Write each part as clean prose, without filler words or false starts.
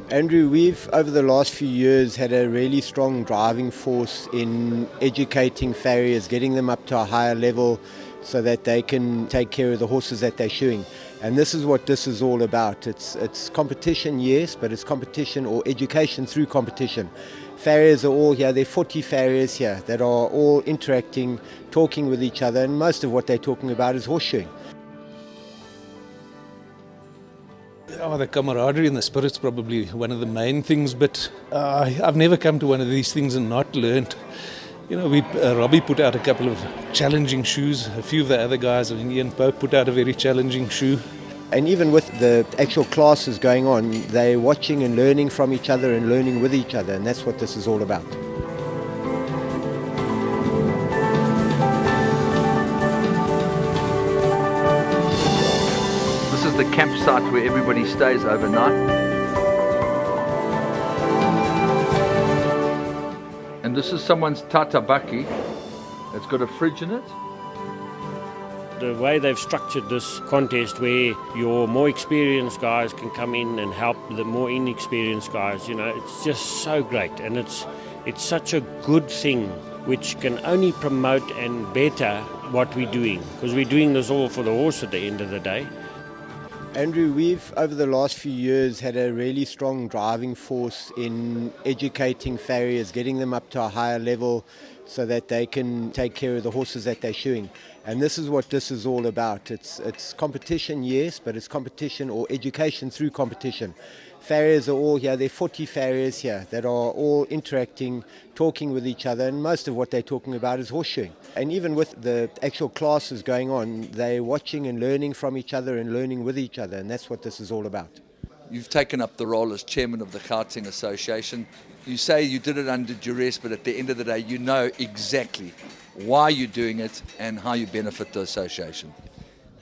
Andrew, we've over the last few years had a really strong driving force in educating farriers, getting them up to a higher level so that they can take care of the horses that they're shoeing. And this is what this is all about. It's competition, yes, but it's competition or education through competition. Farriers are all here, there are 40 farriers here that are all interacting, talking with each other, and most of what they're talking about is horseshoeing. Oh, the camaraderie and the spirit's probably one of the main things, but I've never come to one of these things and not learnt. You know, Robbie put out a couple of challenging shoes. A few of the other guys, Ian Pope, put out a very challenging shoe. And even with the actual classes going on, they're watching and learning from each other and learning with each other, and that's what this is all about. This is the campsite where everybody stays overnight. And this is someone's tatabaki. It's got a fridge in it. The way they've structured this contest where your more experienced guys can come in and help the more inexperienced guys, it's just so great. And it's such a good thing which can only promote and better what we're doing, because we're doing this all for the horse at the end of the day. Andrew, we've over the last few years had a really strong driving force in educating farriers, getting them up to a higher level so that they can take care of the horses that they're shoeing. And this is what this is all about. It's competition, yes, but it's competition or education through competition. Farriers are all here, there are 40 farriers here that are all interacting, talking with each other, and most of what they're talking about is horseshoeing. And even with the actual classes going on, they're watching and learning from each other and learning with each other, and that's what this is all about. You've taken up the role as chairman of the Gauteng Association. You say you did it under duress, but at the end of the day, you know exactly why you're doing it and how you benefit the association.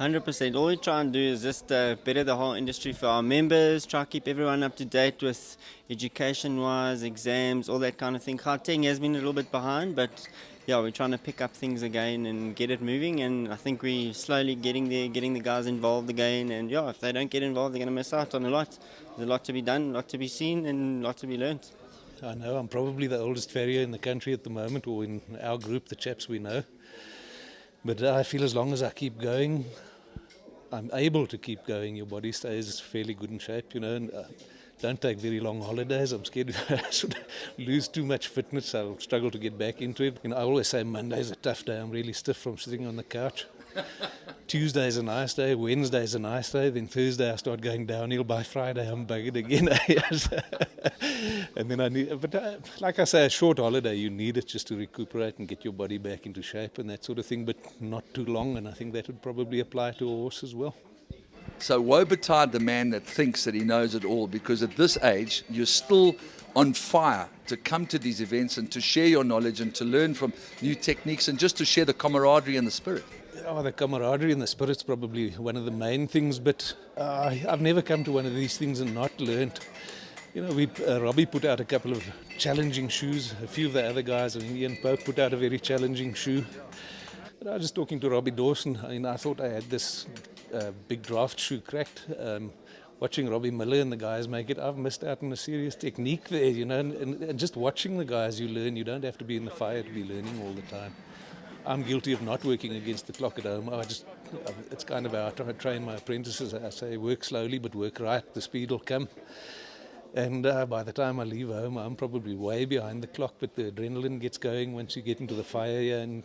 100%. All we try and do is just better the whole industry for our members, try to keep everyone up to date with education-wise, exams, all that kind of thing. Gauteng has been a little bit behind, but yeah, we're trying to pick up things again and get it moving, and I think we're slowly getting there, getting the guys involved again, and yeah, if they don't get involved, they're going to miss out on a lot. There's a lot to be done, a lot to be seen, and a lot to be learnt. I know I'm probably the oldest farrier in the country at the moment, or in our group, the chaps we know. But I feel as long as I keep going, I'm able to keep going. Your body stays fairly good in shape, and don't take very long holidays. I'm scared if I should lose too much fitness, I'll struggle to get back into it. I always say Monday's a tough day. I'm really stiff from sitting on the couch. Tuesday's a nice day, Wednesday's a nice day, then Thursday I start going downhill. By Friday I'm buggered again. And then like I say, a short holiday, you need it just to recuperate and get your body back into shape and that sort of thing, but not too long, and I think that would probably apply to a horse as well. So woe betide the man that thinks that he knows it all, because at this age you're still on fire to come to these events and to share your knowledge and to learn from new techniques and just to share the camaraderie and the spirit. Oh, the camaraderie and the spirit's probably one of the main things, but I've never come to one of these things and not learnt. Robbie put out a couple of challenging shoes. A few of the other guys, Ian Pope, put out a very challenging shoe. But I was just talking to Robbie Dawson. I thought I had this big draft shoe cracked. Watching Robbie Miller and the guys make it, I've missed out on a serious technique there, and just watching the guys you learn. You don't have to be in the fire to be learning all the time. I'm guilty of not working against the clock at home. It's kind of how I try to train my apprentices. I say work slowly but work right, the speed will come. And by the time I leave home, I'm probably way behind the clock, but the adrenaline gets going once you get into the fire here, and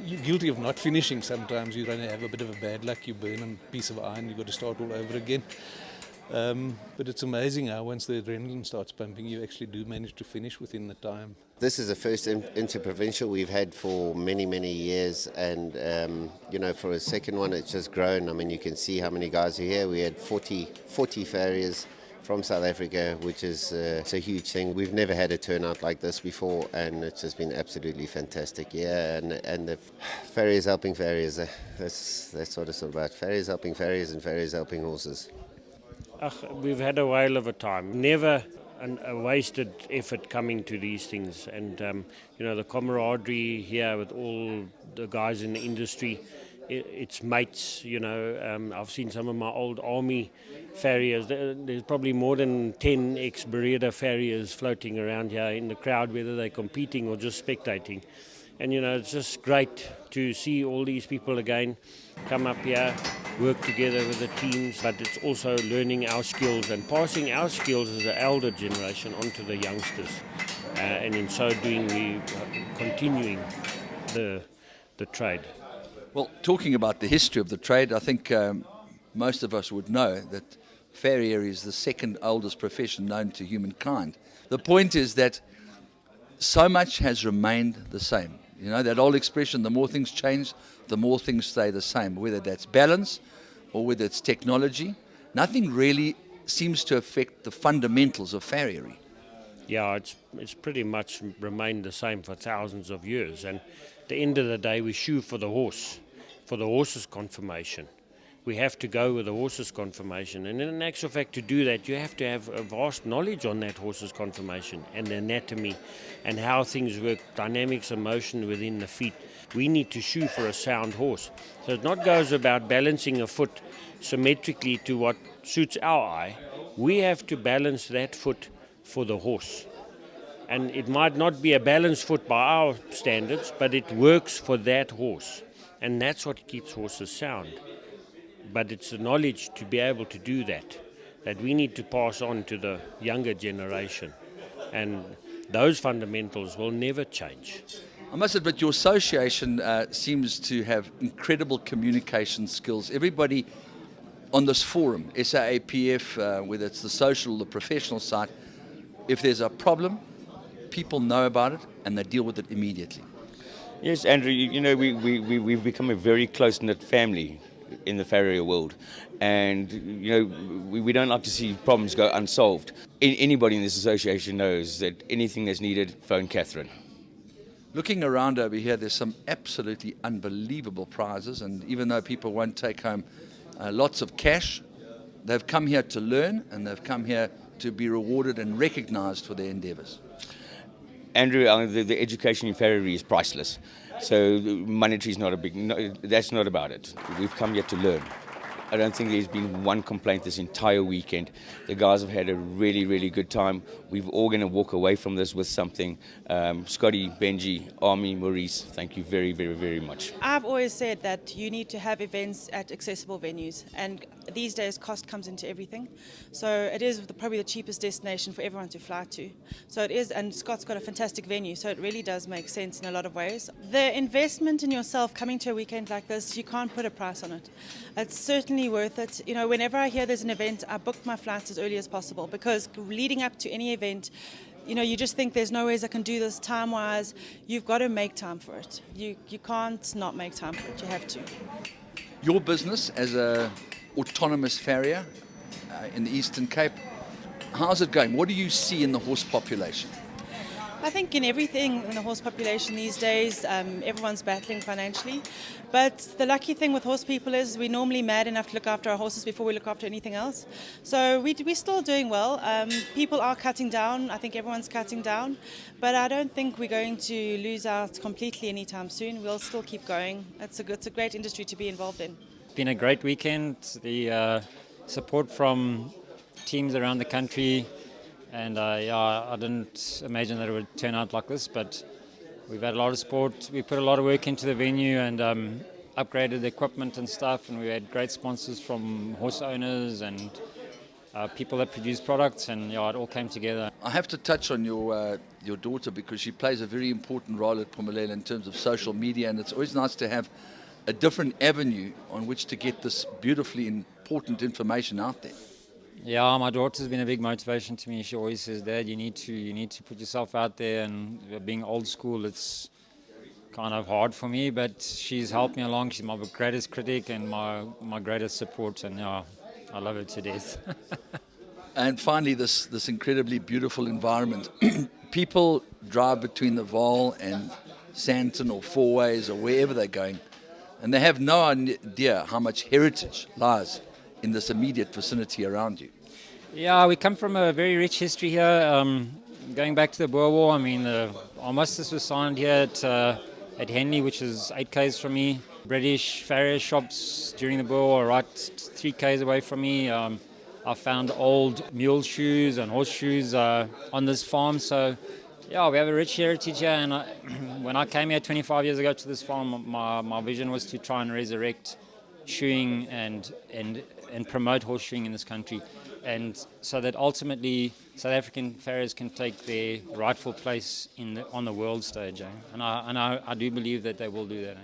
you're guilty of not finishing sometimes. You don't have a bit of a bad luck, you burn a piece of iron, you've got to start all over again. But it's amazing how once the adrenaline starts pumping, you actually do manage to finish within the time. This is the first interprovincial we've had for many, many years, and for a second one it's just grown. You can see how many guys are here. We had 40 farriers from South Africa, which is it's a huge thing. We've never had a turnout like this before, and it's just been absolutely fantastic. Yeah, and the farriers helping farriers, that's what it's all about. Farriers helping farriers and farriers helping horses. We've had a whale of a time. Never a wasted effort coming to these things, and the camaraderie here with all the guys in the industry its mates. I've seen some of my old army farriers. There's probably more than 10 ex-Bermuda farriers floating around here in the crowd, whether they're competing or just spectating. And it's just great to see all these people again come up here, work together with the teams, but it's also learning our skills and passing our skills as the elder generation onto the youngsters. And in so doing, we continuing the trade. Well, talking about the history of the trade, I think most of us would know that farrier is the second oldest profession known to humankind. The point is that so much has remained the same. That old expression, the more things change, the more things stay the same, whether that's balance or whether it's technology. Nothing really seems to affect the fundamentals of farriery. Yeah, it's pretty much remained the same for thousands of years. And at the end of the day, we shoe for the horse's conformation. We have to go with the horse's conformation. And in actual fact, to do that, you have to have a vast knowledge on that horse's conformation and the anatomy and how things work, dynamics of motion within the feet. We need to shoe for a sound horse. So it not goes about balancing a foot symmetrically to what suits our eye. We have to balance that foot for the horse. And it might not be a balanced foot by our standards, but it works for that horse. And that's what keeps horses sound. But it's the knowledge to be able to do that we need to pass on to the younger generation. And those fundamentals will never change. I must admit, your association seems to have incredible communication skills. Everybody on this forum, SAAPF, whether it's the social or the professional side, if there's a problem, people know about it and they deal with it immediately. Yes, Andrew, we've become a very close-knit family in the farrier world, and we don't like to see problems go unsolved. Anybody in this association knows that anything that's needed, phone Catherine. Looking around over here, there's some absolutely unbelievable prizes, and even though people won't take home lots of cash, they've come here to learn and they've come here to be rewarded and recognized for their endeavors. Andrew, the education in farriery is priceless. So monetary is not that's not about it. We've come here to learn. I don't think there's been one complaint this entire weekend. The guys have had a really, really good time. We're all going to walk away from this with something. Scotty, Benji, Army, Maurice, thank you very, very, very much. I've always said that you need to have events at accessible venues, and these days cost comes into everything. So it is probably the cheapest destination for everyone to fly to. So it is, and Scott's got a fantastic venue, so it really does make sense in a lot of ways. The investment in yourself coming to a weekend like this, you can't put a price on it. It's certainly worth it. Whenever I hear there's an event, I book my flights as early as possible, because leading up to any event, you just think there's no ways I can do this time-wise. You've got to make time for it. You can't not make time for it. You have to. Your business as a autonomous farrier in the Eastern Cape, how's it going? What do you see in the horse population? I think in everything in the horse population these days, everyone's battling financially. But the lucky thing with horse people is we're normally mad enough to look after our horses before we look after anything else. So we're still doing well. People are cutting down. I think everyone's cutting down. But I don't think we're going to lose out completely anytime soon. We'll still keep going. It's a great industry to be involved in. It's been a great weekend. The support from teams around the country. And I didn't imagine that it would turn out like this, but we've had a lot of support. We put a lot of work into the venue and upgraded the equipment and stuff, and we had great sponsors from horse owners and people that produce products, and it all came together. I have to touch on your daughter, because she plays a very important role at Phumelela in terms of social media, and it's always nice to have a different avenue on which to get this beautifully important information out there. Yeah, my daughter's been a big motivation to me. She always says, "Dad, you need to put yourself out there." And being old school, it's kind of hard for me, but she's helped me along. She's my greatest critic and my greatest support, and I love her to death. And finally, this incredibly beautiful environment. People drive between the Vaal and Sandton or Fourways or wherever they're going, and they have no idea how much heritage lies in this immediate vicinity around you. Yeah, we come from a very rich history here. Going back to the Boer War, I mean, the armistice was signed here at Henley, which is 8 km from me. British farrier shops during the Boer War, right 3 k's away from me. I found old mule shoes and horseshoes on this farm. So, yeah, we have a rich heritage here. And when I came here 25 years ago to this farm, my vision was to try and resurrect shoeing and promote horseshoeing in this country. And so that ultimately South African farriers can take their rightful place on the world stage. And I do believe that they will do that.